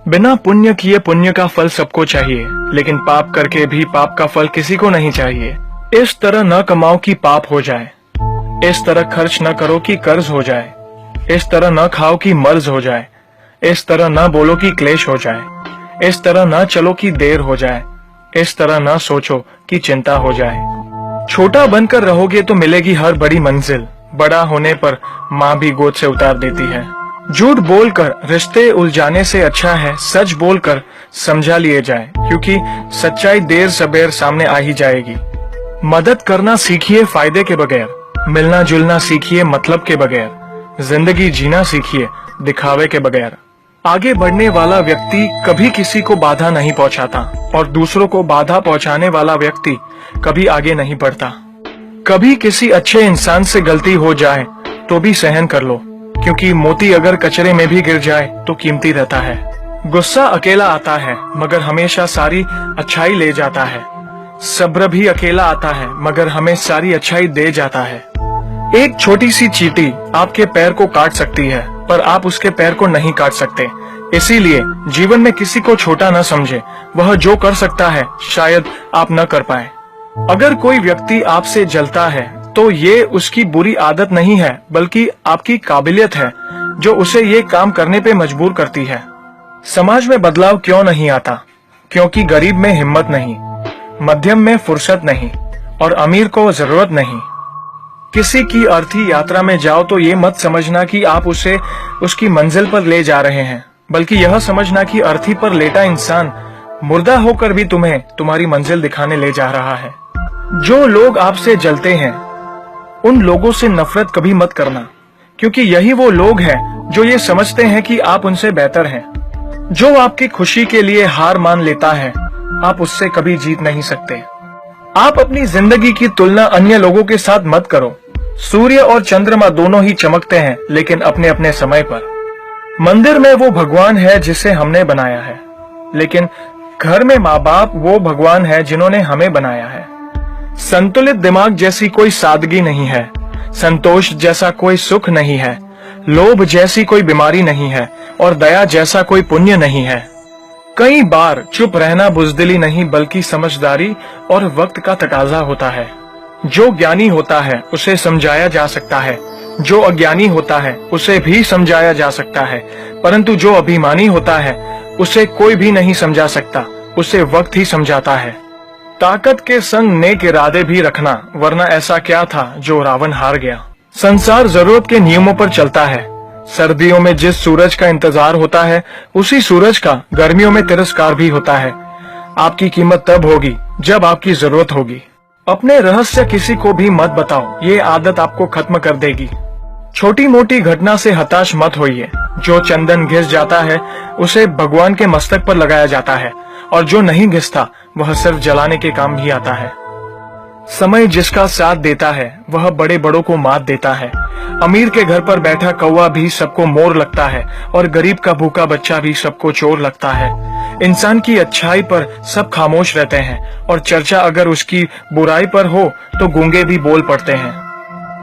बिना पुण्य किए पुण्य का फल सबको चाहिए, लेकिन पाप करके भी पाप का फल किसी को नहीं चाहिए। इस तरह न कमाओ कि पाप हो जाए, इस तरह खर्च न करो कि कर्ज हो जाए, इस तरह न खाओ कि मर्ज हो जाए, इस तरह न बोलो कि क्लेश हो जाए, इस तरह न चलो कि देर हो जाए, इस तरह न सोचो कि चिंता हो जाए। छोटा बनकर रहोगे तो मिलेगी हर बड़ी मंजिल, बड़ा होने पर माँ भी गोद से उतार देती है। झूठ बोलकर रिश्ते उलझाने से अच्छा है सच बोलकर समझा लिए जाए, क्योंकि सच्चाई देर सबेर सामने आ ही जाएगी। मदद करना सीखिए फायदे के बगैर, मिलना जुलना सीखिए मतलब के बगैर, जिंदगी जीना सीखिए दिखावे के बगैर। आगे बढ़ने वाला व्यक्ति कभी किसी को बाधा नहीं पहुंचाता और दूसरों को बाधा पहुंचाने वाला व्यक्ति कभी आगे नहीं बढ़ता। कभी किसी अच्छे इंसान से गलती हो जाए तो भी सहन कर लो, क्योंकि मोती अगर कचरे में भी गिर जाए तो कीमती रहता है। गुस्सा अकेला आता है मगर हमेशा सारी अच्छाई ले जाता है। सब्र भी अकेला आता है मगर हमें सारी अच्छाई दे जाता है। एक छोटी सी चींटी आपके पैर को काट सकती है पर आप उसके पैर को नहीं काट सकते। इसीलिए जीवन में किसी को छोटा न समझे, वह जो कर सकता है शायद आप न कर पाए। अगर कोई व्यक्ति आपसे जलता है तो ये उसकी बुरी आदत नहीं है बल्कि आपकी काबिलियत है जो उसे ये काम करने पे मजबूर करती है। समाज में बदलाव क्यों नहीं आता? क्योंकि गरीब में हिम्मत नहीं, मध्यम में फुर्सत नहीं और अमीर को जरूरत नहीं। किसी की अर्थी यात्रा में जाओ तो ये मत समझना कि आप उसे उसकी मंजिल पर ले जा रहे हैं, बल्कि यह समझना कि अर्थी पर लेटा इंसान मुर्दा होकर भी तुम्हें तुम्हारी मंजिल दिखाने ले जा रहा है। जो लोग आपसे जलते हैं उन लोगों से नफरत कभी मत करना, क्योंकि यही वो लोग हैं जो ये समझते हैं कि आप उनसे बेहतर हैं। जो आपकी खुशी के लिए हार मान लेता है आप उससे कभी जीत नहीं सकते। आप अपनी जिंदगी की तुलना अन्य लोगों के साथ मत करो। सूर्य और चंद्रमा दोनों ही चमकते हैं लेकिन अपने अपने समय पर। मंदिर में वो भगवान है जिसे हमने बनाया है, लेकिन घर में माँ बाप वो भगवान है जिन्होंने हमें बनाया है। संतुलित दिमाग जैसी कोई सादगी नहीं है, संतोष जैसा कोई सुख नहीं है, लोभ जैसी कोई बीमारी नहीं है और दया जैसा कोई पुण्य नहीं है। कई बार चुप रहना बुजदिली नहीं बल्कि समझदारी और वक्त का तकाजा होता है। जो ज्ञानी होता है उसे समझाया जा सकता है, जो अज्ञानी होता है उसे भी समझाया जा सकता है, परंतु जो अभिमानी होता है उसे कोई भी नहीं समझा सकता, उसे वक्त ही समझाता है। ताकत के संग नेक इरादे भी रखना, वरना ऐसा क्या था जो रावण हार गया। संसार जरूरत के नियमों पर चलता है। सर्दियों में जिस सूरज का इंतजार होता है उसी सूरज का गर्मियों में तिरस्कार भी होता है। आपकी कीमत तब होगी जब आपकी जरूरत होगी। अपने रहस्य किसी को भी मत बताओ, ये आदत आपको खत्म कर देगी। छोटी मोटी घटना से हताश मत होइए। जो चंदन घिस जाता है उसे भगवान के मस्तक पर लगाया जाता है और जो नहीं घिसता वह सिर्फ जलाने के काम भी आता है। समय जिसका साथ देता है वह बड़े बड़ों को मात देता है। अमीर के घर पर बैठा कौवा भी सबको मोर लगता है और गरीब का भूखा बच्चा भी सबको चोर लगता है। इंसान की अच्छाई पर सब खामोश रहते हैं और चर्चा अगर उसकी बुराई पर हो तो गूंगे भी बोल पड़ते हैं।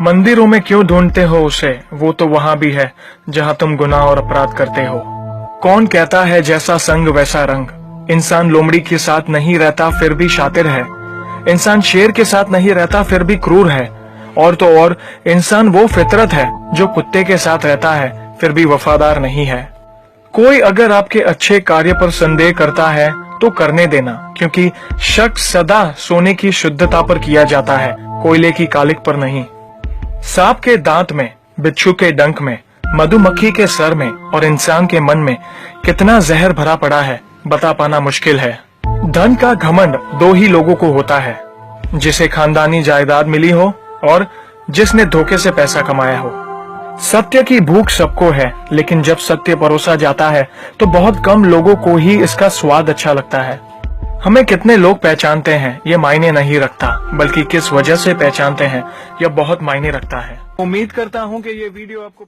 मंदिरों में क्यों ढूंढते हो उसे, वो तो वहां भी है जहां तुम गुनाह और अपराध करते हो। कौन कहता है जैसा संग वैसा रंग। इंसान लोमड़ी के साथ नहीं रहता फिर भी शातिर है। इंसान शेर के साथ नहीं रहता फिर भी क्रूर है। और तो और इंसान वो फितरत है जो कुत्ते के साथ रहता है फिर भी वफादार नहीं है। कोई अगर आपके अच्छे कार्य पर संदेह करता है तो करने देना, क्योंकि शक सदा सोने की शुद्धता पर किया जाता है, कोयले की कालिक पर नहीं। सांप के दांत में, बिच्छू के डंक में, मधुमक्खी के सर में और इंसान के मन में कितना जहर भरा पड़ा है बता पाना मुश्किल है। धन का घमंड दो ही लोगों को होता है, जिसे खानदानी जायदाद मिली हो और जिसने धोखे से पैसा कमाया हो। सत्य की भूख सबको है, लेकिन जब सत्य परोसा जाता है तो बहुत कम लोगों को ही इसका स्वाद अच्छा लगता है। हमें कितने लोग पहचानते हैं ये मायने नहीं रखता, बल्कि किस वजह से पहचानते हैं यह बहुत मायने रखता है। उम्मीद करता हूँ कि ये वीडियो आपको